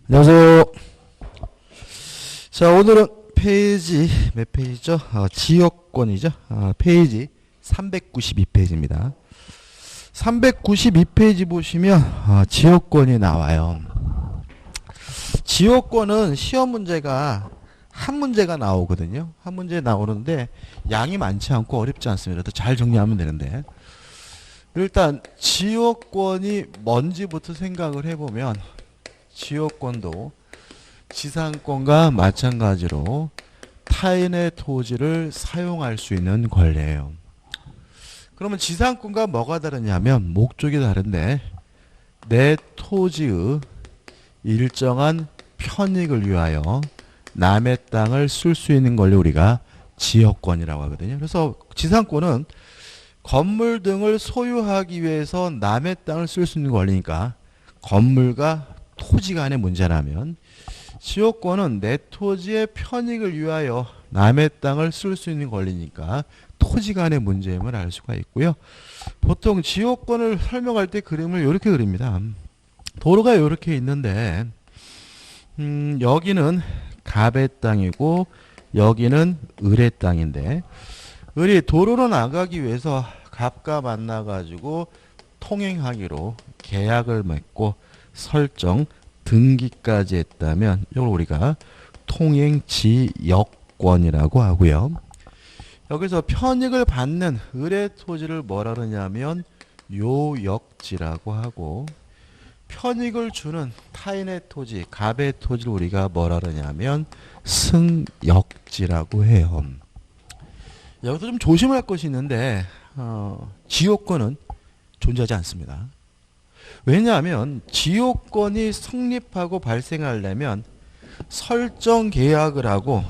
안녕하세요. 자, 오늘은 페이지 몇 페이지죠? 지역권이죠. 페이지 392페이지입니다. 392페이지 보시면 지역권이 나와요. 지역권은 시험 문제가 한 문제가 나오거든요. 한 문제 나오는데 양이 많지 않고 어렵지 않습니다. 잘 정리하면 되는데, 일단 지역권이 뭔지부터 생각을 해보면, 지역권도 지상권과 마찬가지로 타인의 토지를 사용할 수 있는 권리예요. 그러면 지상권과 뭐가 다르냐면 목적이 다른데, 내 토지의 일정한 편익을 위하여 남의 땅을 쓸 수 있는 권리 우리가 지역권이라고 하거든요. 그래서 지상권은 건물 등을 소유하기 위해서 남의 땅을 쓸 수 있는 권리니까 건물과 토지 간의 문제라면, 지역권은 내 토지의 편익을 위하여 남의 땅을 쓸 수 있는 권리니까 토지 간의 문제임을 알 수가 있고요. 보통 지역권을 설명할 때 그림을 이렇게 그립니다. 도로가 이렇게 있는데 여기는 갑의 땅이고 여기는 을의 땅인데, 을이 도로로 나가기 위해서 갑과 만나가지고 통행하기로 계약을 맺고 설정, 등기까지 했다면 이걸 우리가 통행지역권이라고 하고요. 여기서 편익을 받는 을의 토지를 뭐라 그러냐면 요역지라고 하고, 편익을 주는 타인의 토지, 갑의 토지를 우리가 뭐라 그러냐면 승역지라고 해요. 여기서 좀 조심할 것이 있는데, 지역권은 존재하지 않습니다. 왜냐하면 지역권이 성립하고 발생하려면 설정 계약을 하고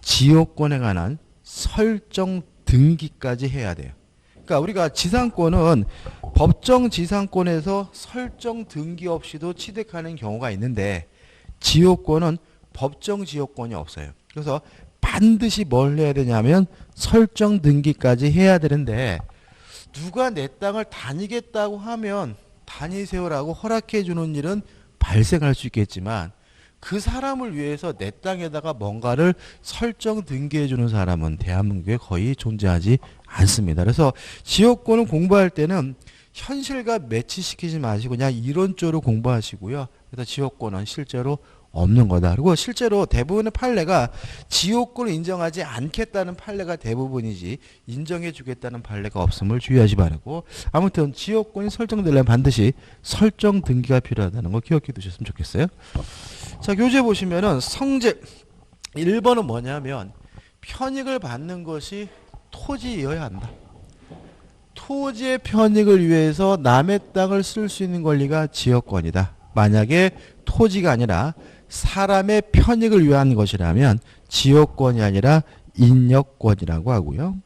지역권에 관한 설정 등기까지 해야 돼요. 그러니까 우리가 지상권은 법정 지상권에서 설정 등기 없이도 취득하는 경우가 있는데, 지역권은 법정 지역권이 없어요. 그래서 반드시 뭘 해야 되냐면 설정 등기까지 해야 되는데, 누가 내 땅을 다니겠다고 하면 다니세요라고 허락해 주는 일은 발생할 수 있겠지만, 그 사람을 위해서 내 땅에다가 뭔가를 설정 등기해 주는 사람은 대한민국에 거의 존재하지 않습니다. 그래서 지역권을 공부할 때는 현실과 매치시키지 마시고 그냥 이론적으로 공부하시고요. 그래서 지역권은 실제로 없는 거다. 그리고 실제로 대부분의 판례가 지역권을 인정하지 않겠다는 판례가 대부분이지 인정해 주겠다는 판례가 없음을 주의하시 바라고, 아무튼 지역권이 설정되려면 반드시 설정 등기가 필요하다는 거 기억해 두셨으면 좋겠어요. 자, 교재 보시면은 성질 1번은 뭐냐면 편익을 받는 것이 토지이어야 한다. 토지의 편익을 위해서 남의 땅을 쓸 수 있는 권리가 지역권이다. 만약에 토지가 아니라 사람의 편익을 위한 것이라면 지역권이 아니라 인역권이라고 하고요.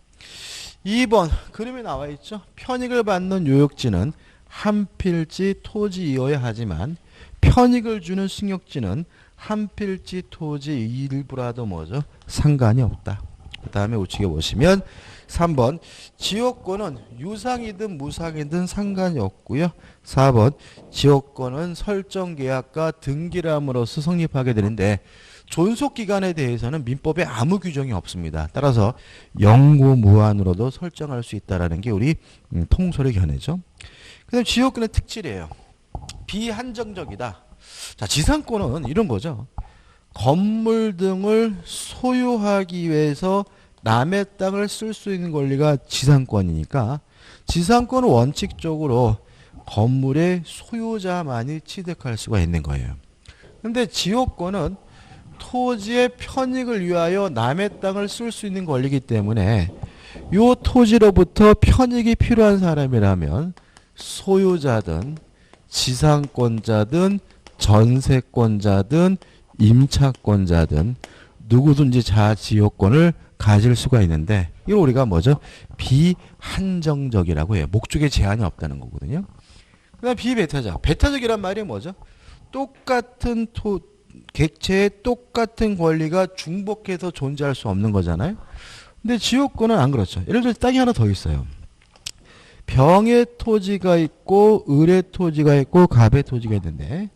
2번 그림에 나와 있죠. 편익을 받는 요역지는 한 필지 토지이어야 하지만 편익을 주는 승역지는 한 필지 토지 일부라도 뭐죠? 상관이 없다. 그 다음에 우측에 보시면 3번 지역권은 유상이든 무상이든 상관이 없고요. 4번 지역권은 설정계약과 등기함으로써 성립하게 되는데, 존속기간에 대해서는 민법에 아무 규정이 없습니다. 따라서 영구무한으로도 설정할 수 있다는 게 우리 통솔의 견해죠. 그 다음 지역권의 특질이에요. 비한정적이다. 자, 지상권은 이런 거죠. 건물 등을 소유하기 위해서 남의 땅을 쓸 수 있는 권리가 지상권이니까 지상권은 원칙적으로 건물의 소유자만이 취득할 수가 있는 거예요. 근데 지역권은 토지의 편익을 위하여 남의 땅을 쓸 수 있는 권리이기 때문에 이 토지로부터 편익이 필요한 사람이라면 소유자든 지상권자든 전세권자든 임차권자든 누구든지 자지역권을 가질 수가 있는데, 이걸 우리가 뭐죠? 비한정적이라고 해요. 목적에 제한이 없다는 거거든요. 그 다음 비배타적. 배타적이란 말이 뭐죠? 똑같은 객체의 똑같은 권리가 중복해서 존재할 수 없는 거잖아요. 근데 지역권은 안 그렇죠. 예를 들어서 땅이 하나 더 있어요. 병의 토지가 있고 을의 토지가 있고 갑의 토지가 있는데,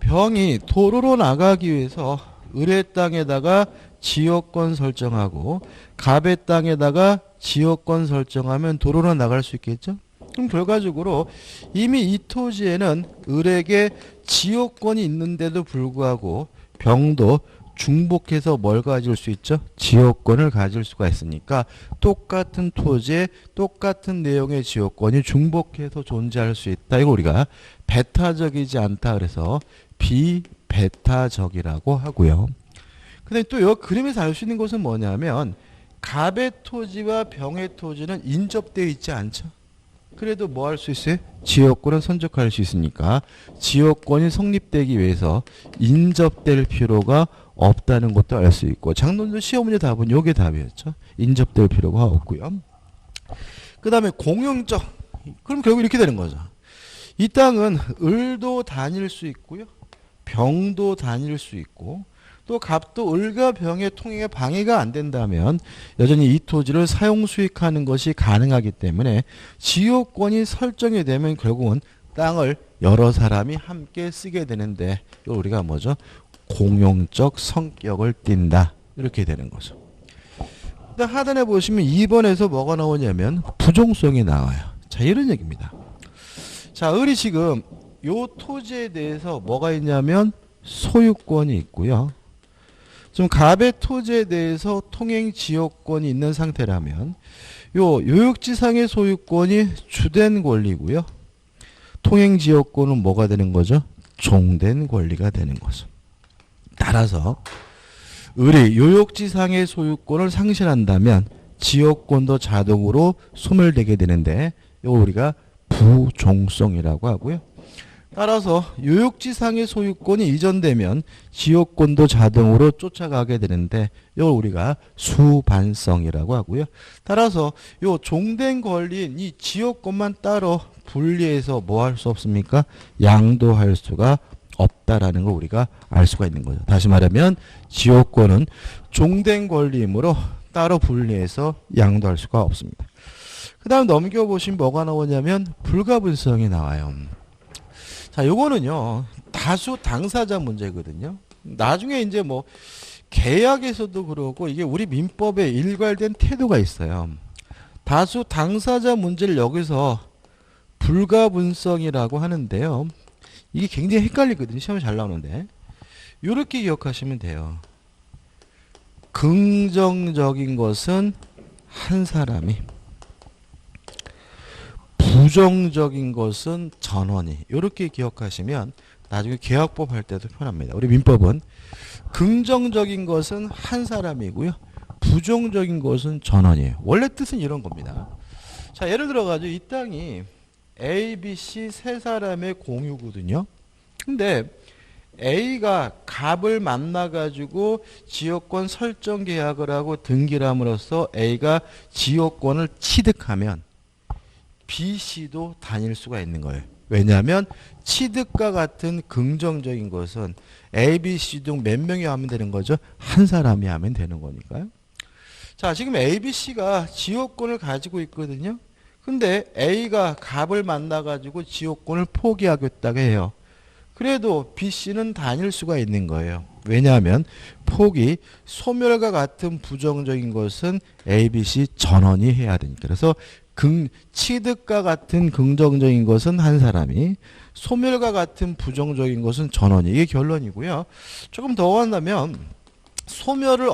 병이 도로로 나가기 위해서 을의 땅에다가 지역권 설정하고 갑의 땅에다가 지역권 설정하면 도로로 나갈 수 있겠죠? 그럼 결과적으로 이미 이 토지에는 을에게 지역권이 있는데도 불구하고 병도 중복해서 뭘 가질 수 있죠? 지역권을 가질 수가 있으니까 똑같은 토지에 똑같은 내용의 지역권이 중복해서 존재할 수 있다. 이거 우리가 배타적이지 않다 그래서 비배타적이라고 하고요. 근데 또 이 그림에서 알 수 있는 것은 뭐냐면 갑의 토지와 병의 토지는 인접되어 있지 않죠. 그래도 뭐 할 수 있어요? 지역권을 선적할 수 있으니까 지역권이 성립되기 위해서 인접될 필요가 없다는 것도 알 수 있고 장논도 시험 문제 답은 요게 답이었죠. 인접될 필요가 없고요. 그 다음에 공용적. 그럼 결국 이렇게 되는 거죠. 이 땅은 을도 다닐 수 있고요. 병도 다닐 수 있고 또 갑도 을과 병의 통행에 방해가 안 된다면 여전히 이 토지를 사용 수익하는 것이 가능하기 때문에 지역권이 설정이 되면 결국은 땅을 여러 사람이 함께 쓰게 되는데 이걸 우리가 뭐죠? 공용적 성격을 띈다. 이렇게 되는 거죠. 일단 하단에 보시면 2번에서 뭐가 나오냐면 부종성이 나와요. 자, 이런 얘기입니다. 자, 을이 지금 요 토지에 대해서 뭐가 있냐면 소유권이 있고요. 좀 갑의 토지에 대해서 통행 지역권이 있는 상태라면 요 요역지상의 소유권이 주된 권리고요. 통행 지역권은 뭐가 되는 거죠? 종된 권리가 되는 거죠. 따라서 을이 요역지상의 소유권을 상실한다면 지역권도 자동으로 소멸되게 되는데 이걸 우리가 부종성이라고 하고요. 따라서 요역지상의 소유권이 이전되면 지역권도 자동으로 쫓아가게 되는데 이걸 우리가 수반성이라고 하고요. 따라서 요 종된 권리인 이 지역권만 따로 분리해서 뭐 할 수 없습니까? 양도할 수가 없다라는 걸 우리가 알 수가 있는 거죠. 다시 말하면 지역권은 종된 권리이므로 따로 분리해서 양도할 수가 없습니다. 그 다음 넘겨보시면 뭐가 나오냐면 불가분성이 나와요. 자, 요거는요, 다수 당사자 문제거든요. 나중에 이제 뭐, 계약에서도 그러고, 이게 우리 민법에 일괄된 태도가 있어요. 다수 당사자 문제를 여기서 불가분성이라고 하는데요. 이게 굉장히 헷갈리거든요. 시험에 잘 나오는데. 요렇게 기억하시면 돼요. 긍정적인 것은 한 사람이, 부정적인 것은 전원이. 이렇게 기억하시면 나중에 계약법 할 때도 편합니다. 우리 민법은 긍정적인 것은 한 사람이고요. 부정적인 것은 전원이에요. 원래 뜻은 이런 겁니다. 자, 예를 들어가지고 이 땅이 A, B, C 세 사람의 공유거든요. 근데 A가 갑을 만나가지고 지역권 설정 계약을 하고 등기를 함으로써 A가 지역권을 취득하면 B, C도 다닐 수가 있는 거예요. 왜냐하면 취득과 같은 긍정적인 것은 A, B, C 중 몇 명이 하면 되는 거죠? 한 사람이 하면 되는 거니까요. 자, 지금 A, B, C가 지역권을 가지고 있거든요. 근데 A가 갑을 만나가지고 지역권을 포기하겠다고 해요. 그래도 B, C는 다닐 수가 있는 거예요. 왜냐하면 포기, 소멸과 같은 부정적인 것은 A, B, C 전원이 해야 되니까. 그래서 취득과 같은 긍정적인 것은 한 사람이, 소멸과 같은 부정적인 것은 전원이. 이게 결론이고요. 조금 더 한다면 소멸을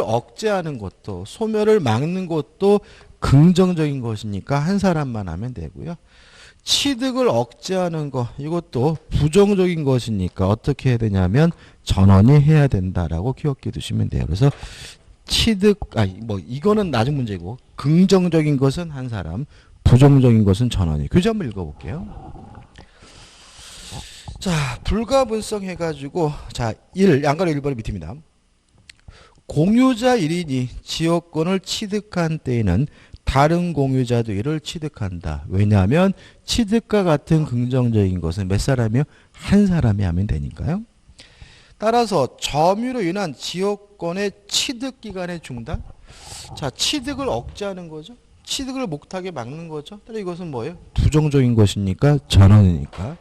억제하는 것도, 소멸을 막는 것도 긍정적인 것이니까 한 사람만 하면 되고요. 취득을 억제하는 것, 이것도 부정적인 것이니까 어떻게 해야 되냐면 전원이 해야 된다라고 기억해 두시면 돼요. 그래서 이거는 나중 문제고, 긍정적인 것은 한 사람, 부정적인 것은 전원이. 교재 한번 읽어볼게요. 자, 불가분성 해가지고, 자, 양가로 1번의 밑입니다. 공유자 1인이 지역권을 취득한 때에는 다른 공유자도 이를 취득한다. 왜냐하면 취득과 같은 긍정적인 것은 몇 사람이요? 한 사람이 하면 되니까요. 따라서 점유로 인한 지역권의 취득 기간의 중단. 자, 취득을 억제하는 거죠. 취득을 못하게 막는 거죠. 따라 이것은 뭐예요? 부정적인 것이니까 전원이니까.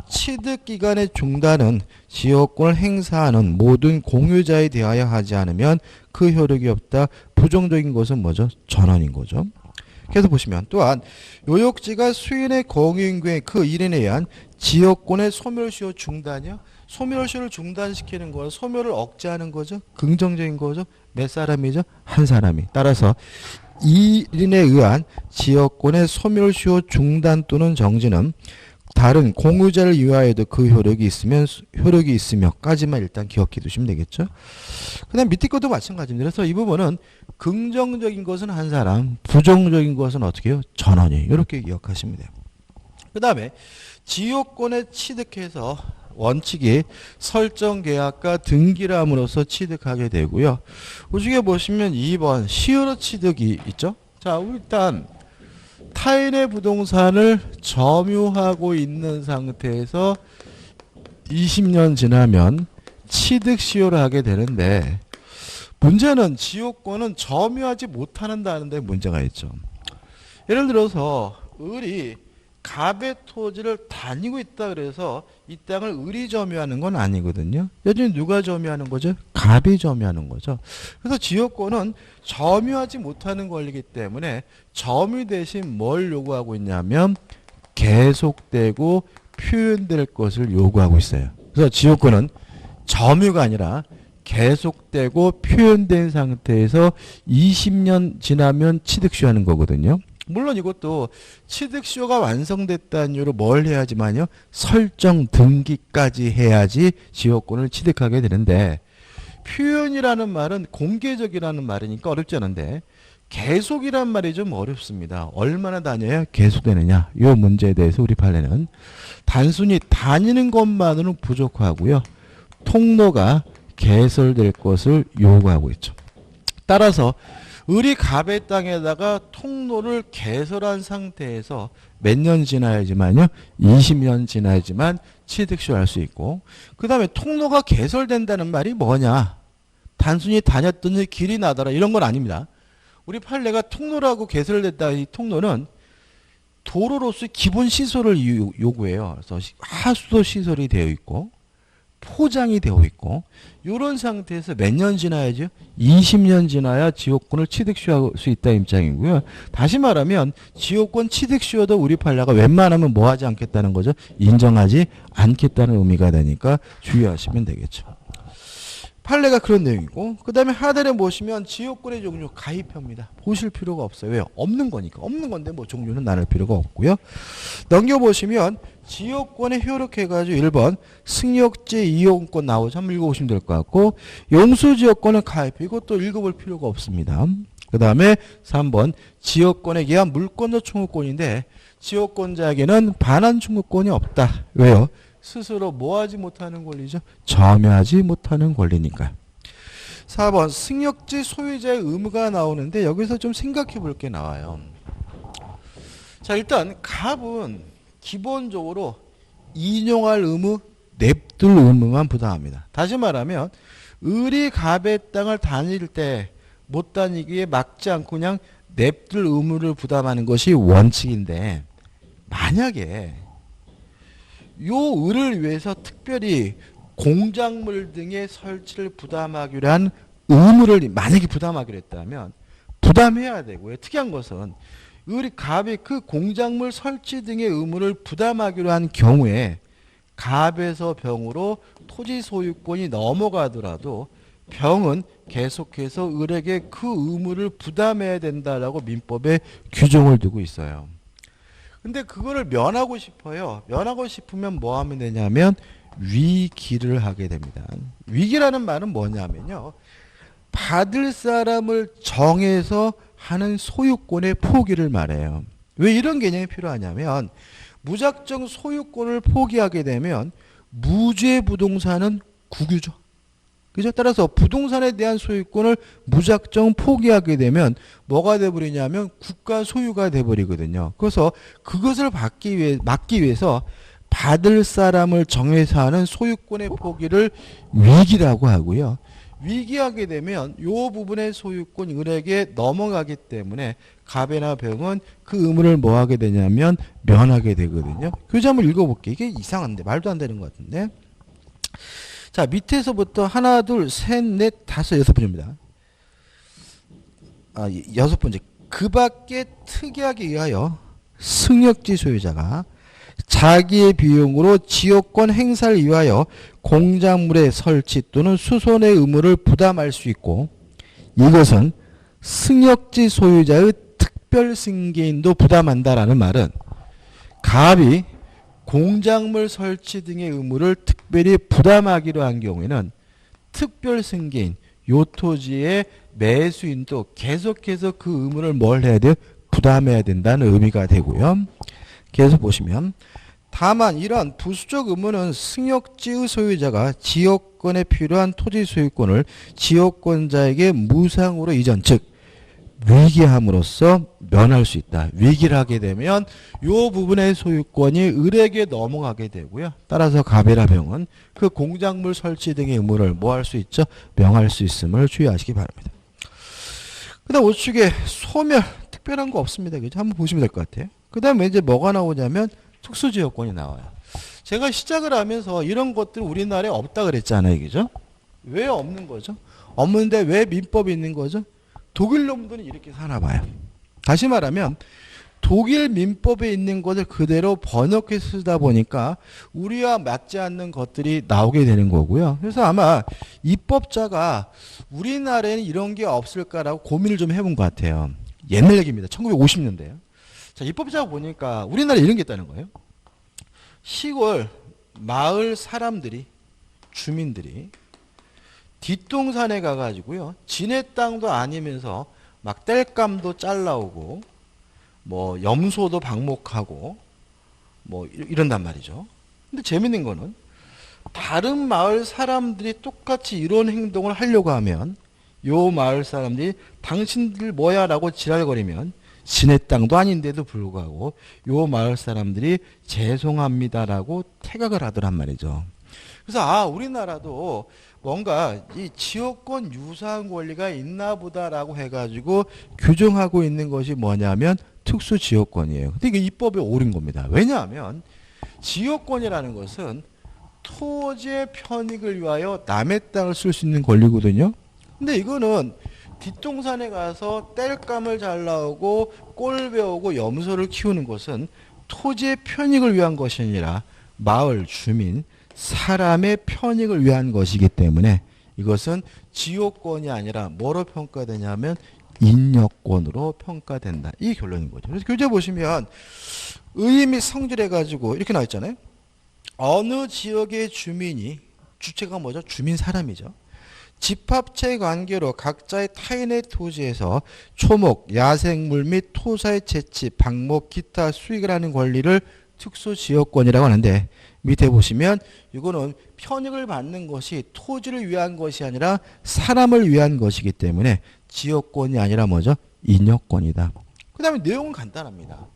취득기간의 중단은 지역권을 행사하는 모든 공유자에 대하여 하지 않으면 그 효력이 없다. 부정적인 것은 뭐죠? 전원인 거죠. 그래서 보시면 또한 요역지가 수인의 공유인구의 그 일인에 의한 지역권의 소멸시효 중단이요. 소멸시효를 중단시키는 거, 소멸을 억제하는 거죠. 긍정적인 거죠. 몇 사람이죠? 한 사람이. 따라서 이 일인에 의한 지역권의 소멸시효 중단 또는 정지는 다른 공유자를 위하여도 그 효력이 있으며까지만 일단 기억해 두시면 되겠죠. 그 다음 밑에 것도 마찬가지입니다. 그래서 이 부분은 긍정적인 것은 한 사람, 부정적인 것은 어떻게 해요? 전원이. 이렇게 기억하시면 돼요. 그 다음에 지역권에 취득해서 원칙이 설정 계약과 등기함으로써 취득하게 되고요. 우측에 보시면 2번 시효로 취득이 있죠. 자, 일단 타인의 부동산을 점유하고 있는 상태에서 20년 지나면 취득 시효를 하게 되는데 문제는 지역권은 점유하지 못한다는 데 문제가 있죠. 예를 들어서 을이 갑의 토지를 다니고 있다 그래서 이 땅을 을이 점유하는 건 아니거든요. 여전히 누가 점유하는 거죠? 갑이 점유하는 거죠. 그래서 지역권은 점유하지 못하는 권리이기 때문에 점유 대신 뭘 요구하고 있냐면 계속되고 표현될 것을 요구하고 있어요. 그래서 지역권은 점유가 아니라 계속되고 표현된 상태에서 20년 지나면 취득시효하는 거거든요. 물론 이것도 취득시효가 완성됐다는 이유로 뭘 해야지만요. 설정 등기까지 해야지 지역권을 취득하게 되는데 표현이라는 말은 공개적이라는 말이니까 어렵지 않은데 계속이란 말이 좀 어렵습니다. 얼마나 다녀야 계속되느냐. 이 문제에 대해서 우리 판례는 단순히 다니는 것만으로는 부족하고요. 통로가 개설될 것을 요구하고 있죠. 따라서 을이 갑의 땅에다가 통로를 개설한 상태에서 몇 년 지나야지만요. 20년 지나야지만 취득시효 할 수 있고 그 다음에 통로가 개설된다는 말이 뭐냐. 단순히 다녔더니 길이 나더라 이런 건 아닙니다. 우리 판례가 통로라고 개설됐다. 이 통로는 도로로서의 기본 시설을 요구해요. 그래서 하수도 시설이 되어 있고 포장이 되어 있고 이런 상태에서 몇 년 지나야죠? 20년 지나야 지역권을 취득시효할 수 있다 입장이고요. 다시 말하면 지역권 취득시효도 우리 판례가 웬만하면 뭐 하지 않겠다는 거죠? 인정하지 않겠다는 의미가 되니까 주의하시면 되겠죠. 판례가 그런 내용이고 그 다음에 하단에 보시면 지역권의 종류 가입형입니다. 보실 필요가 없어요. 왜요? 없는 거니까. 없는 건데 뭐 종류는 나눌 필요가 없고요. 넘겨보시면 지역권에 효력해가지고 1번 승역지 이용권 나오죠. 한번 읽어보시면 될 것 같고 용수지역권은 가입. 이것도 읽어볼 필요가 없습니다. 그 다음에 3번 지역권에 기한 물권도 청구권인데 지역권자에게는 반환 청구권이 없다. 왜요? 스스로 뭐하지 못하는 권리죠? 점유하지 못하는 권리니까. 4번 승역지 소유자의 의무가 나오는데 여기서 좀 생각해 볼 게 나와요. 자, 일단 갑은 기본적으로 인용할 의무, 냅둘 의무만 부담합니다. 다시 말하면 을이 갑의 땅을 다닐 때 못 다니기에 막지 않고 그냥 냅둘 의무를 부담하는 것이 원칙인데 만약에 요 을을 위해서 특별히 공작물 등의 설치를 부담하기로 한 의무를 만약에 부담하기로 했다면 부담해야 되고요. 특이한 것은 을이 갑이 그 공작물 설치 등의 의무를 부담하기로 한 경우에 갑에서 병으로 토지 소유권이 넘어가더라도 병은 계속해서 을에게 그 의무를 부담해야 된다라고 민법에 규정을 두고 있어요. 근데 그거를 면하고 싶어요. 면하고 싶으면 뭐 하면 되냐면 위기를 하게 됩니다. 위기라는 말은 뭐냐면요. 받을 사람을 정해서 하는 소유권의 포기를 말해요. 왜 이런 개념이 필요하냐면 무작정 소유권을 포기하게 되면 무주의 부동산은 국유죠. 그죠? 따라서 부동산에 대한 소유권을 무작정 포기하게 되면 뭐가 돼버리냐면 국가 소유가 돼버리거든요. 그래서 그것을 막기 위해서 받을 사람을 정해서 하는 소유권의 포기를 위기라고 하고요. 위기하게 되면 요 부분의 소유권 을에게 넘어가기 때문에 갑이나 병은 그 의무를 뭐 하게 되냐면 면하게 되거든요. 교재 한번 읽어볼게요. 이게 이상한데 말도 안 되는 것 같은데. 자, 밑에서부터 하나, 둘, 셋, 넷, 다섯, 여섯 번째입니다. 여섯 번째. 그 밖에 특약에 의하여 승역지 소유자가 자기의 비용으로 지역권 행사를 위하여 공작물의 설치 또는 수선의 의무를 부담할 수 있고, 이것은 승역지 소유자의 특별 승계인도 부담한다라는 말은 갑이 공작물 설치 등의 의무를 특별히 부담하기로 한 경우에는 특별 승계인, 요 토지의 매수인도 계속해서 그 의무를 뭘 해야 돼요? 부담해야 된다는 의미가 되고요. 계속 보시면 다만 이러한 부수적 의무는 승역지의 소유자가 지역권에 필요한 토지 소유권을 지역권자에게 무상으로 이전, 즉 위기함으로써 면할 수 있다. 위기를 하게 되면 이 부분의 소유권이 을에게 넘어가게 되고요. 따라서 갑이나 병은 그 공작물 설치 등의 의무를 뭐 할 수 있죠? 명할 수 있음을 주의하시기 바랍니다. 그 다음 우측에 소멸, 특별한 거 없습니다. 그죠? 한번 보시면 될 것 같아요. 그 다음에 이제 뭐가 나오냐면 특수지역권이 나와요. 제가 시작을 하면서 이런 것들 우리나라에 없다 그랬잖아요. 그죠? 왜 없는 거죠? 없는데 왜 민법이 있는 거죠? 독일 놈들은 이렇게 사나 봐요. 다시 말하면 독일 민법에 있는 것을 그대로 번역해서 쓰다 보니까 우리와 맞지 않는 것들이 나오게 되는 거고요. 그래서 아마 입법자가 우리나라에는 이런 게 없을까라고 고민을 좀 해본 것 같아요. 옛날 얘기입니다. 1950년대요. 자, 입법자가 보니까 우리나라에 이런 게 있다는 거예요. 시골 마을 사람들이, 주민들이 뒷동산에 가가지고요, 지네 땅도 아니면서 막 땔감도 잘라오고 뭐 염소도 방목하고 뭐 이런단 말이죠. 근데 재밌는 거는 다른 마을 사람들이 똑같이 이런 행동을 하려고 하면 요 마을 사람들이 당신들 뭐야 라고 지랄거리면 지네 땅도 아닌데도 불구하고 요 마을 사람들이 죄송합니다라고 태각을 하더란 말이죠. 그래서 우리나라도 뭔가 이 지역권 유사한 권리가 있나 보다라고 해가지고 규정하고 있는 것이 뭐냐면 특수지역권이에요. 근데 이게 입법에 옳은 겁니다. 왜냐하면 지역권이라는 것은 토지의 편익을 위하여 남의 땅을 쓸 수 있는 권리거든요. 근데 이거는 뒷동산에 가서 땔감을 잘 나오고 꼴 배우고 염소를 키우는 것은 토지의 편익을 위한 것이 아니라 마을 주민, 사람의 편익을 위한 것이기 때문에 이것은 지역권이 아니라 뭐로 평가되냐면 인역권으로 평가된다. 이 결론인 거죠. 그래서 교재 보시면 의의 및 성질해 가지고 이렇게 나와 있잖아요. 어느 지역의 주민이, 주체가 뭐죠? 주민 사람이죠. 집합체 관계로 각자의 타인의 토지에서 초목, 야생물 및 토사의 채취, 방목, 기타 수익을 하는 권리를 특수지역권이라고 하는데, 밑에 보시면 이거는 편익을 받는 것이 토지를 위한 것이 아니라 사람을 위한 것이기 때문에 지역권이 아니라 뭐죠? 인역권이다. 그 다음에 내용은 간단합니다.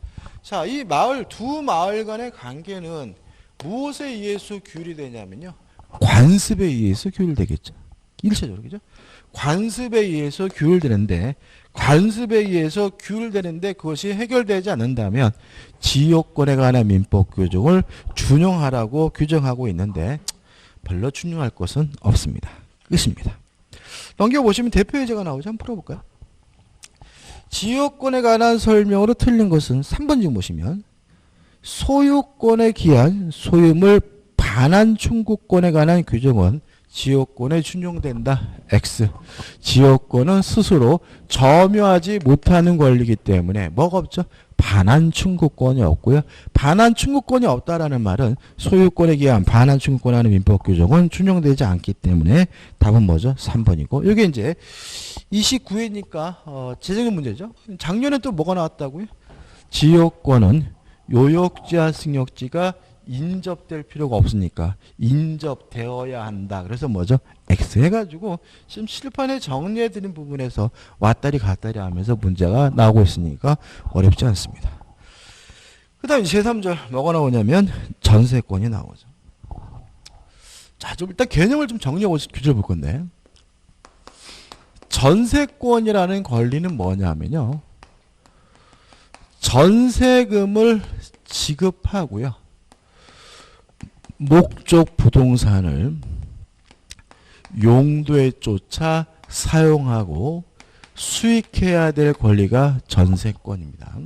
자, 이 마을, 두 마을 간의 관계는 무엇에 의해서 규율이 되냐면요, 관습에 의해서 규율되겠죠. 일차적으로, 그죠? 관습에 의해서 규율되는데, 관습에 의해서 규율되는데 그것이 해결되지 않는다면 지역권에 관한 민법 규정을 준용하라고 규정하고 있는데 별로 준용할 것은 없습니다. 끝입니다. 넘겨보시면 대표 예제가 나오죠. 한번 풀어볼까요? 지역권에 관한 설명으로 틀린 것은 3번 지금 보시면 소유권에 기한 소유물 반환 청구권에 관한 규정은 지역권에 준용된다. X. 지역권은 스스로 점유하지 못하는 권리이기 때문에 뭐가 없죠? 반환 청구권이 없고요. 반환 청구권이 없다라는 말은 소유권에 기한 반환 청구권하는 민법 규정은 준용되지 않기 때문에 답은 뭐죠? 3번이고. 이게 이제 29회니까 재정의 문제죠. 작년에 또 뭐가 나왔다고요? 지역권은 요역지와 승역지가 인접될 필요가 없으니까 인접되어야 한다. 그래서 뭐죠? X 해가지고 지금 실판에 정리해드린 부분에서 왔다리 갔다리 하면서 문제가 나오고 있으니까 어렵지 않습니다. 그 다음 제3절 뭐가 나오냐면 전세권이 나오죠. 자, 좀 일단 개념을 좀 정리하고 규제를 볼 건데, 전세권이라는 권리는 뭐냐면요. 전세금을 지급하고요. 목적 부동산을 용도에 쫓아 사용하고 수익해야 될 권리가 전세권입니다.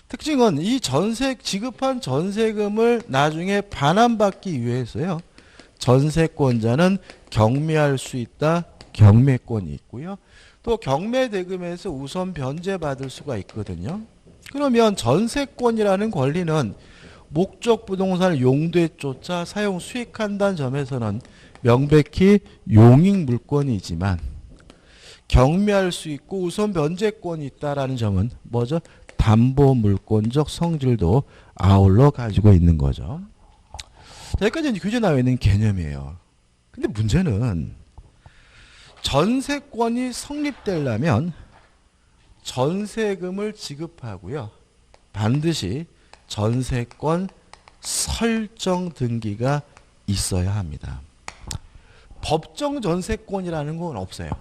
특징은 이 지급한 전세금을 나중에 반환받기 위해서요. 전세권자는 경매할 수 있다. 경매권이 있고요. 또 경매대금에서 우선 변제받을 수가 있거든요. 그러면 전세권이라는 권리는 목적 부동산을 용도에 쫓아 사용 수익한다는 점에서는 명백히 용익 물권이지만 경매할 수 있고 우선 변제권이 있다라는 점은 뭐죠? 담보 물권적 성질도 아울러 가지고 있는 거죠. 자, 여기까지 이제 규제 나와 있는 개념이에요. 근데 문제는 전세권이 성립되려면 전세금을 지급하고요. 반드시 전세권 설정 등기가 있어야 합니다. 법정 전세권이라는 건 없어요.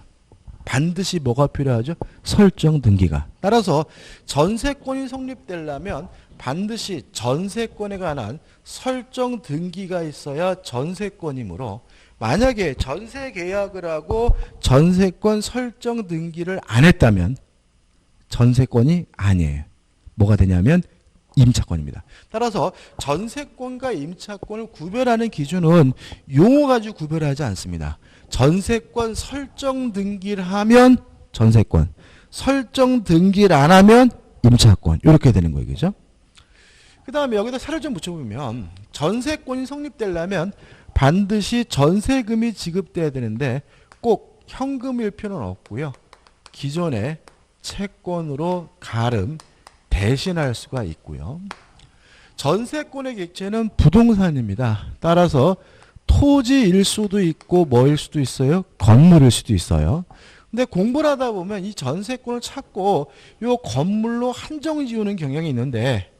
반드시 뭐가 필요하죠? 설정 등기가. 따라서 전세권이 성립되려면 반드시 전세권에 관한 설정 등기가 있어야 전세권이므로 만약에 전세 계약을 하고 전세권 설정 등기를 안 했다면 전세권이 아니에요. 뭐가 되냐면 임차권입니다. 따라서 전세권과 임차권을 구별하는 기준은 용어 가지고 구별하지 않습니다. 전세권 설정 등기를 하면 전세권, 설정 등기를 안 하면 임차권 이렇게 되는 거예요. 그죠? 그 다음에 여기다 살을 좀 붙여보면 전세권이 성립되려면 반드시 전세금이 지급돼야 되는데 꼭 현금일 필요는 없고요. 기존의 채권으로 가름 대신할 수가 있고요. 전세권의 객체는 부동산입니다. 따라서 토지일 수도 있고 뭐일 수도 있어요. 건물일 수도 있어요. 근데 공부를 하다 보면 이 전세권을 찾고 이 건물로 한정 지우는 경향이 있는데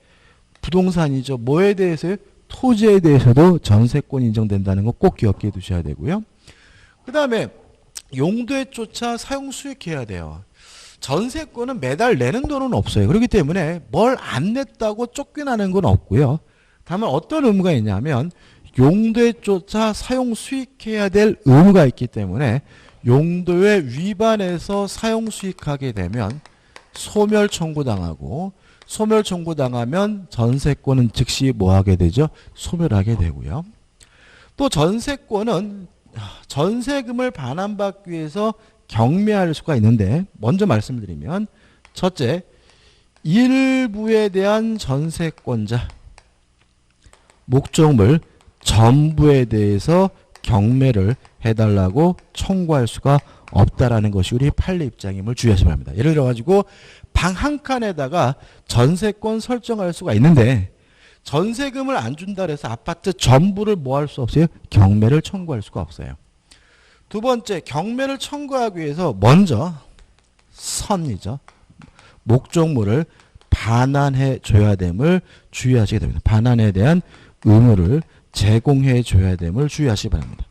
부동산이죠. 뭐에 대해서요? 토지에 대해서도 전세권 인정된다는 거 꼭 기억해 두셔야 되고요. 그 다음에 용도에 쫓아 사용 수익해야 돼요. 전세권은 매달 내는 돈은 없어요. 그렇기 때문에 뭘 안 냈다고 쫓겨나는 건 없고요. 다만 어떤 의무가 있냐면 용도에 쫓아 사용 수익해야 될 의무가 있기 때문에 용도에 위반해서 사용 수익하게 되면 소멸 청구당하고 소멸 청구당하면 전세권은 즉시 뭐하게 되죠? 소멸하게 되고요. 또 전세권은 전세금을 반환받기 위해서 경매할 수가 있는데 먼저 말씀드리면 첫째, 일부에 대한 전세권자 목적물 전부에 대해서 경매를 해달라고 청구할 수가 없다라는 것이 우리 판례 입장임을 주의하시기 바랍니다. 예를 들어가지고 방 한 칸에다가 전세권 설정할 수가 있는데 전세금을 안 준다 그래서 아파트 전부를 뭐 할 수 없어요? 경매를 청구할 수가 없어요. 두 번째, 경매를 청구하기 위해서 먼저 선이죠. 목적물을 반환해 줘야 됨을 주의하시게 됩니다. 반환에 대한 의무를 제공해 줘야 됨을 주의하시기 바랍니다.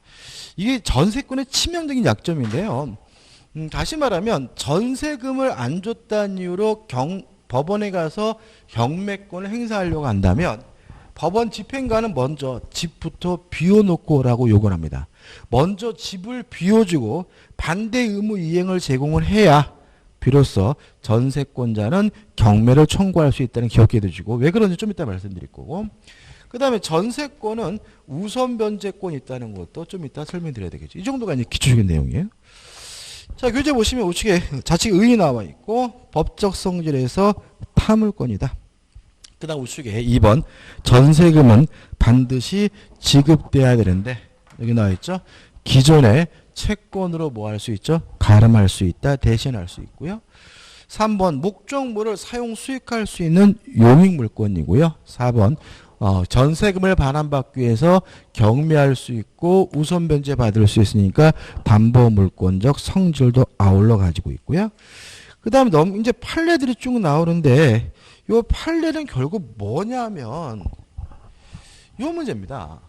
이게 전세권의 치명적인 약점인데요. 다시 말하면 전세금을 안 줬다는 이유로 법원에 가서 경매권을 행사하려고 한다면 법원 집행관은 먼저 집부터 비워놓고 오라고 요구를 합니다. 먼저 집을 비워주고 반대 의무 이행을 제공을 해야 비로소 전세권자는 경매를 청구할 수 있다는 기억해 두시고 왜 그런지 좀 이따 말씀드릴 거고 그 다음에 전세권은 우선 변제권이 있다는 것도 좀 이따 설명드려야 되겠죠. 이 정도가 이제 기초적인 내용이에요. 자, 교재 보시면 우측에 자칫 의이 나와 있고 법적 성질에서 파물권이다. 그 다음 우측에 2번 전세금은 반드시 지급돼야 되는데 여기 나와 있죠. 기존의 채권으로 뭐 할 수 있죠? 가름할 수 있다. 대신할 수 있고요. 3번 목적물을 사용 수익할 수 있는 용익물권이고요. 4번 전세금을 반환받기 위해서 경매할 수 있고 우선 변제 받을 수 있으니까 담보물권적 성질도 아울러 가지고 있고요. 그 다음에 이제 판례들이 쭉 나오는데 이 판례는 결국 뭐냐면 이 문제입니다.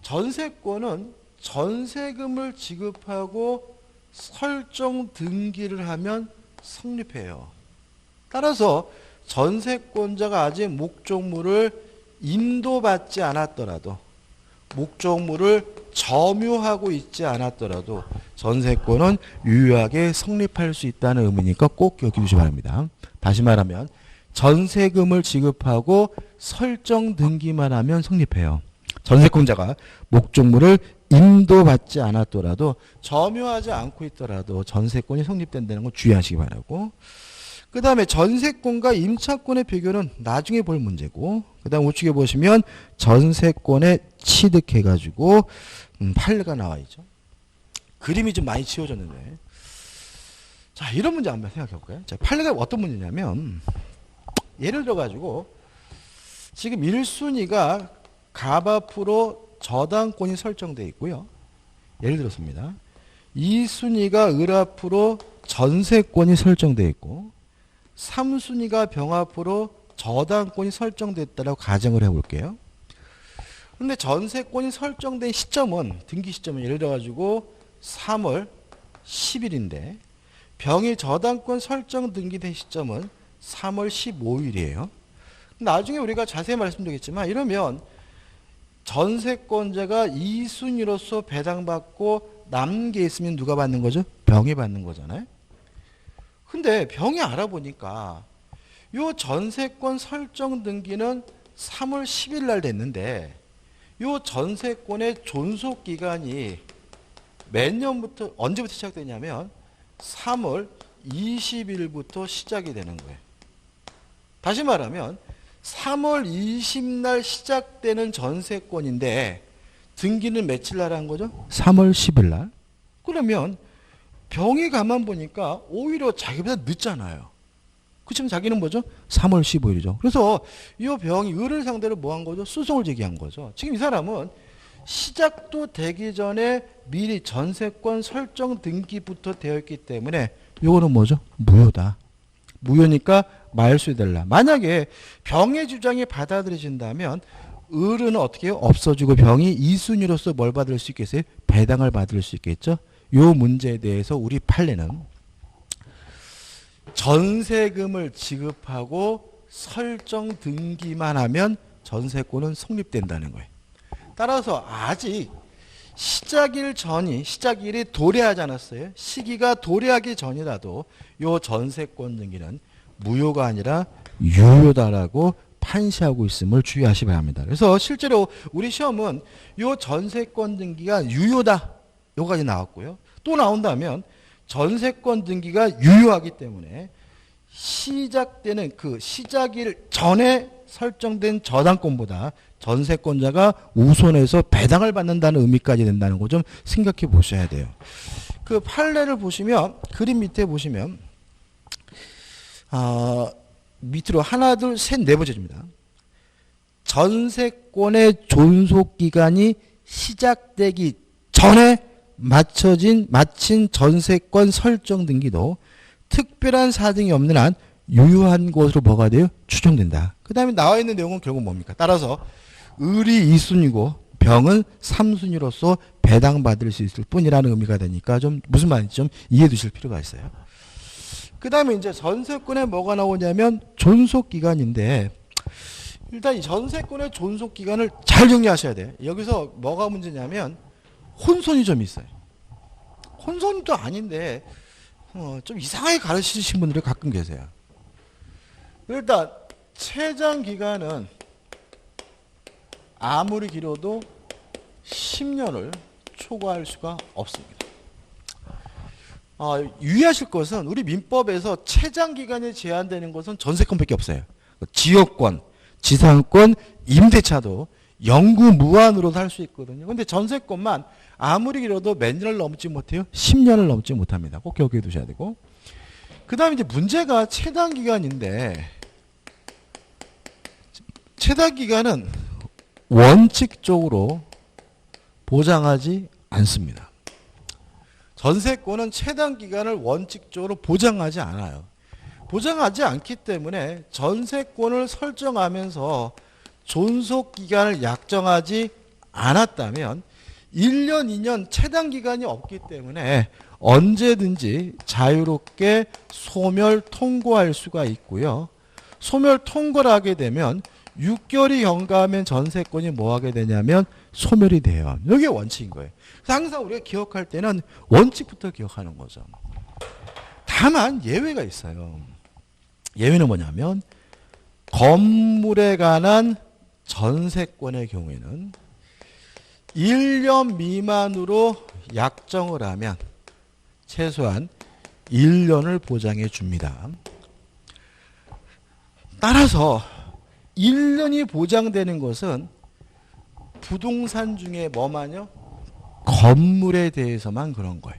전세권은 전세금을 지급하고 설정 등기를 하면 성립해요. 따라서 전세권자가 아직 목적물을 인도받지 않았더라도, 목적물을 점유하고 있지 않았더라도 전세권은 유효하게 성립할 수 있다는 의미니까 꼭 기억해 주시기 바랍니다. 다시 말하면 전세금을 지급하고 설정 등기만 하면 성립해요. 전세권자가 목적물을 인도받지 않았더라도, 점유하지 않고 있더라도 전세권이 성립된다는 거 주의하시기 바라고, 그 다음에 전세권과 임차권의 비교는 나중에 볼 문제고, 그 다음 우측에 보시면 전세권에 취득해가지고 판례가 나와 있죠. 그림이 좀 많이 지워졌는데, 자, 이런 문제 한번 생각해 볼까요? 자, 판례가 어떤 문제냐면, 예를 들어가지고 지금 1순위가 갑 앞으로 저당권이 설정되어 있고요. 예를 들었습니다. 2순위가 을 앞으로 전세권이 설정되어 있고, 3순위가 병 앞으로 저당권이 설정됐다라고 가정을 해볼게요. 근데 전세권이 설정된 시점은, 등기 시점은 예를 들어가지고 3월 10일인데 병이 저당권 설정 등기된 시점은 3월 15일이에요. 나중에 우리가 자세히 말씀드리겠지만, 이러면 전세권자가 2순위로서 배당받고 남은 게 있으면 누가 받는 거죠? 병이 받는 거잖아요. 근데 병이 알아보니까 요 전세권 설정 등기는 3월 10일 날 됐는데, 요 전세권의 존속 기간이 몇 년부터, 언제부터 시작되냐면 3월 20일부터 시작이 되는 거예요. 다시 말하면 3월 20날 시작되는 전세권인데 등기는 며칠 날 한 거죠? 3월 10일 날. 그러면 병이 가만 보니까 오히려 자기보다 늦잖아요. 그치만 자기는 뭐죠? 3월 15일이죠. 그래서 이 병이 을을 상대로 뭐 한 거죠? 소송을 제기한 거죠. 지금 이 사람은 시작도 되기 전에 미리 전세권 설정 등기부터 되어 있기 때문에 이거는 뭐죠? 무효다. 무효니까 말소해달라. 만약에 병의 주장이 받아들여진다면 을은 어떻게 해요? 없어지고 병이 2순위로서 뭘 받을 수 있겠어요? 배당을 받을 수 있겠죠? 이 문제에 대해서 우리 판례는 전세금을 지급하고 설정 등기만 하면 전세권은 성립된다는 거예요. 따라서 아직 시작일이 도래하지 않았어요. 시기가 도래하기 전이라도 이 전세권 등기는 무효가 아니라 유효다라고 판시하고 있음을 주의하시기 바랍니다. 그래서 실제로 우리 시험은 이 전세권 등기가 유효다, 요까지 나왔고요. 또 나온다면 전세권 등기가 유효하기 때문에 시작되는 그 시작일 전에 설정된 저당권보다 전세권자가 우선해서 배당을 받는다는 의미까지 된다는 거 좀 생각해 보셔야 돼요. 그 판례를 보시면, 그림 밑에 보시면 밑으로 하나, 둘, 셋, 네 번째입니다. 전세권의 존속기간이 시작되기 전에 마친 전세권 설정 등기도 특별한 사정이 없는 한 유효한 것으로 뭐가 돼요? 추정된다. 그 다음에 나와 있는 내용은 결국 뭡니까? 따라서 을이 2순위고 병은 3순위로서 배당받을 수 있을 뿐이라는 의미가 되니까 좀 무슨 말인지 좀 이해해 두실 필요가 있어요. 그 다음에 이제 전세권에 뭐가 나오냐면 존속기간인데, 일단 이 전세권의 존속기간을 잘 정리하셔야 돼요. 여기서 뭐가 문제냐면 혼선이 좀 있어요. 혼선도 아닌데 좀 이상하게 가르치신 분들이 가끔 계세요. 일단 최장 기간은 아무리 길어도 10년을 초과할 수가 없습니다. 유의하실 것은 우리 민법에서 최장 기간이 제한되는 것은 전세권밖에 없어요. 지역권, 지상권, 임대차도 영구 무한으로도 할 수 있거든요. 근데 전세권만 아무리 길어도 몇 년을 넘지 못해요? 10년을 넘지 못합니다. 꼭 기억해 두셔야 되고. 그 다음에 이제 문제가 최단 기간인데, 최단 기간은 원칙적으로 보장하지 않습니다. 전세권은 최단 기간을 원칙적으로 보장하지 않아요. 보장하지 않기 때문에 전세권을 설정하면서 존속 기간을 약정하지 않았다면 1년, 2년 최단 기간이 없기 때문에 언제든지 자유롭게 소멸 통고할 수가 있고요. 소멸 통고를 하게 되면 6개월이 경과하면 전세권이 뭐 하게 되냐면 소멸이 돼요. 이게 원칙인 거예요. 그래서 항상 우리가 기억할 때는 원칙부터 기억하는 거죠. 다만 예외가 있어요. 예외는 뭐냐면 건물에 관한 전세권의 경우에는 1년 미만으로 약정을 하면 최소한 1년을 보장해 줍니다. 따라서 1년이 보장되는 것은 부동산 중에 뭐만요? 건물에 대해서만 그런 거예요.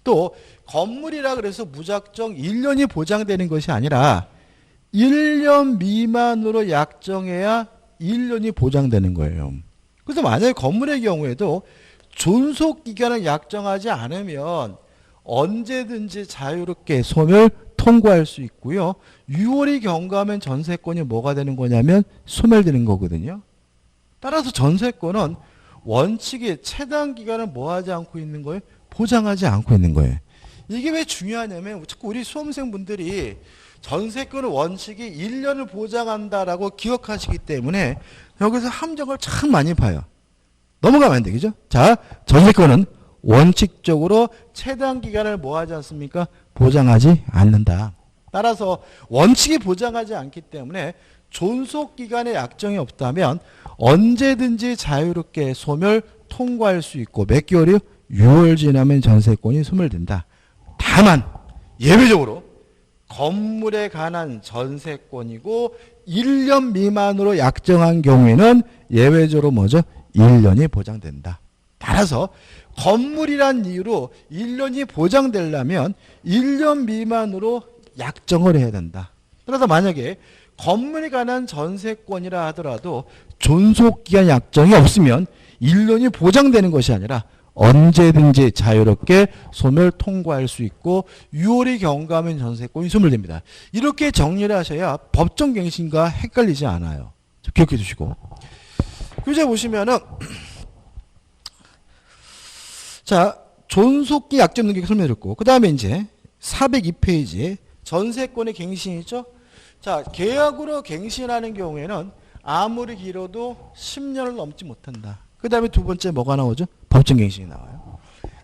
또 건물이라 그래서 무작정 1년이 보장되는 것이 아니라 1년 미만으로 약정해야 1년이 보장되는 거예요. 그래서 만약에 건물의 경우에도 존속기간을 약정하지 않으면 언제든지 자유롭게 소멸 통고할 수 있고요. 6월이 경과하면 전세권이 뭐가 되는 거냐면 소멸되는 거거든요. 따라서 전세권은 원칙이 최단 기간을 뭐 하지 않고 있는 거예요? 보장하지 않고 있는 거예요. 이게 왜 중요하냐면 자꾸 우리 수험생분들이 전세권의 원칙이 1년을 보장한다라고 기억하시기 때문에 여기서 함정을 참 많이 봐요. 넘어가면 안 되겠죠? 자, 전세권은 원칙적으로 최단 기간을 뭐 하지 않습니까? 보장하지 않는다. 따라서 원칙이 보장하지 않기 때문에 존속 기간에 약정이 없다면 언제든지 자유롭게 소멸 통고할 수 있고 몇 개월이요? 6월 지나면 전세권이 소멸된다. 다만 예외적으로 건물에 관한 전세권이고 1년 미만으로 약정한 경우에는 예외적으로 뭐죠? 1년이 보장된다. 따라서 건물이란 이유로 1년이 보장되려면 1년 미만으로 약정을 해야 된다. 그러다 만약에 건물에 관한 전세권이라 하더라도 존속기간 약정이 없으면 1년이 보장되는 것이 아니라 언제든지 자유롭게 소멸 통고할 수 있고 6월이 경과하면 전세권이 소멸됩니다. 이렇게 정리를 하셔야 법정갱신과 헷갈리지 않아요. 기억해 두시고. 교재 보시면은 자, 존속기 약정 능력 설명드렸고 그 다음에 이제 402페이지에 전세권의 갱신이죠. 자, 계약으로 갱신하는 경우에는 아무리 길어도 10년을 넘지 못한다. 그 다음에 두 번째 뭐가 나오죠? 법정갱신이 나와요.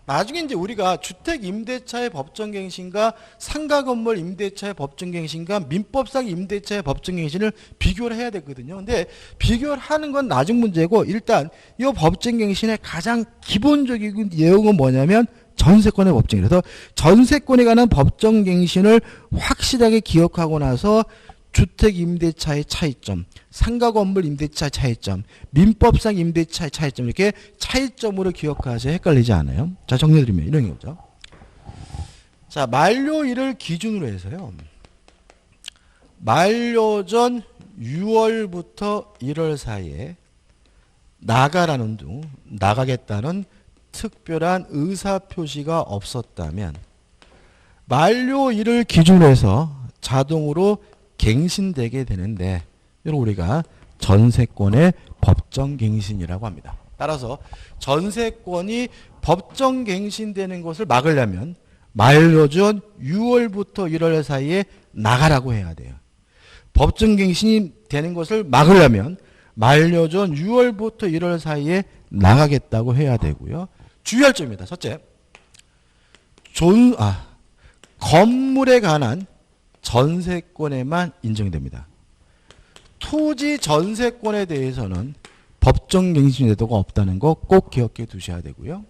나중에 이제 우리가 주택임대차의 법정갱신과 상가건물 임대차의 법정갱신과 민법상 임대차의 법정갱신을 비교를 해야 되거든요. 근데 비교를 하는 건 나중 문제고 일단 이 법정갱신의 가장 기본적인 내용은 뭐냐면 전세권의 법정. 그래서 전세권에 관한 법정갱신을 확실하게 기억하고 나서 주택임대차의 차이점, 상가건물 임대차 차이점, 민법상 임대차의 차이점 이렇게 차이점으로 기억하셔야 헷갈리지 않아요. 자, 정리해드리면 이런 거죠. 자, 만료일을 기준으로 해서요. 만료 전 6월부터 1월 사이에 나가라는 등 나가겠다는 특별한 의사표시가 없었다면 만료일을 기준으로 해서 자동으로 갱신되게 되는데 이걸 우리가 전세권의 법정갱신이라고 합니다. 따라서 전세권이 법정갱신되는 것을 막으려면 만료 전 6월부터 1월 사이에 나가라고 해야 돼요. 법정갱신이 되는 것을 막으려면 만료 전 6월부터 1월 사이에 나가겠다고 해야 되고요. 주의할 점입니다. 첫째, 건물에 관한 전세권에만 인정됩니다. 토지 전세권에 대해서는 법정갱신 제도가 없다는 거 꼭 기억해 두셔야 되고요.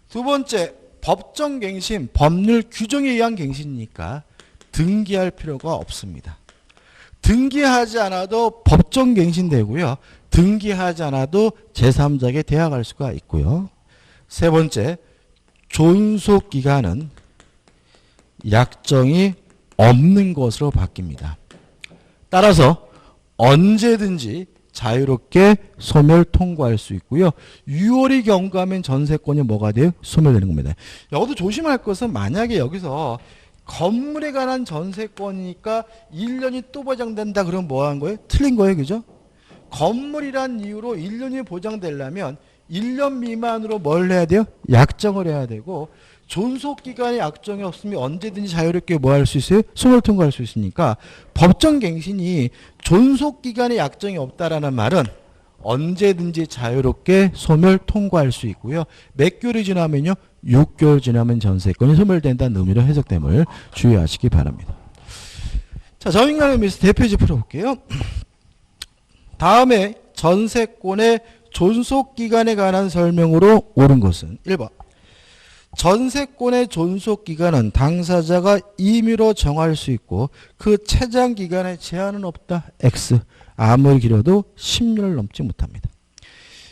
두 번째, 법정갱신, 법률 규정에 의한 갱신이니까 등기할 필요가 없습니다. 등기하지 않아도 법정갱신 되고요. 등기하지 않아도 제3자에게 대항할 수가 있고요. 세 번째, 존속기간은 약정이 없는 것으로 바뀝니다. 따라서 언제든지 자유롭게 소멸 통고할 수 있고요. 6월이 경과하면 전세권이 뭐가 돼요? 소멸되는 겁니다. 여기도 조심할 것은 만약에 여기서 건물에 관한 전세권이니까 1년이 또 보장된다 그러면 뭐 한 거예요? 틀린 거예요. 그죠? 건물이란 이유로 1년이 보장되려면 1년 미만으로 뭘 해야 돼요? 약정을 해야 되고 존속기간의 약정이 없으면 언제든지 자유롭게 뭐 할 수 있어요? 소멸 통과할 수 있으니까 법정갱신이 존속기간의 약정이 없다라는 말은 언제든지 자유롭게 소멸 통과할 수 있고요. 몇 개월이 지나면요? 6개월 지나면 전세권이 소멸된다는 의미로 해석됨을 주의하시기 바랍니다. 자, 저인간의 의미에서 대표지 풀어볼게요. 다음에 전세권의 존속기간에 관한 설명으로 옳은 것은 1번. 전세권의 존속기간은 당사자가 임의로 정할 수 있고 그 최장기간에 제한은 없다. X. 아무리 길어도 10년을 넘지 못합니다.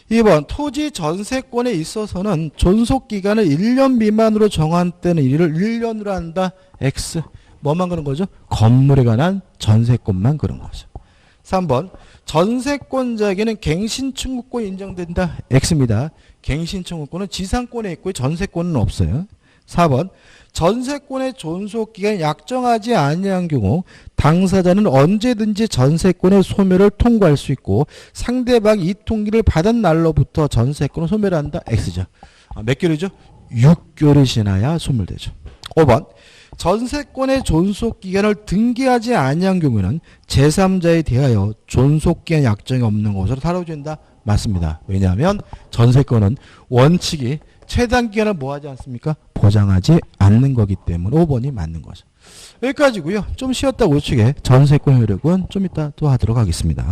2번. 토지 전세권에 있어서는 존속기간을 1년 미만으로 정한 때는 이를 1년으로 한다. X. 뭐만 그런 거죠? 건물에 관한 전세권만 그런 거죠. 3번. 전세권자에게는 갱신청구권이 인정된다. X입니다. 갱신청구권은 지상권에 있고 전세권은 없어요. 4번. 전세권의 존속기간이 약정하지 아니한 경우 당사자는 언제든지 전세권의 소멸을 통고할 수 있고 상대방이 이 통지를 받은 날로부터 전세권을 소멸한다. X죠. 몇 개월이죠? 6개월이 지나야 소멸되죠. 5번. 전세권의 존속기간을 등기하지 아니한 경우에는 제3자에 대하여 존속기간 약정이 없는 것으로 다뤄진다. 맞습니다. 왜냐하면 전세권은 원칙이 최단기간을 뭐하지 않습니까? 보장하지 않는 거기 때문에 5번이 맞는 거죠. 여기까지고요. 좀 쉬었다 우측에 전세권 효력은 좀 이따 또 하도록 하겠습니다.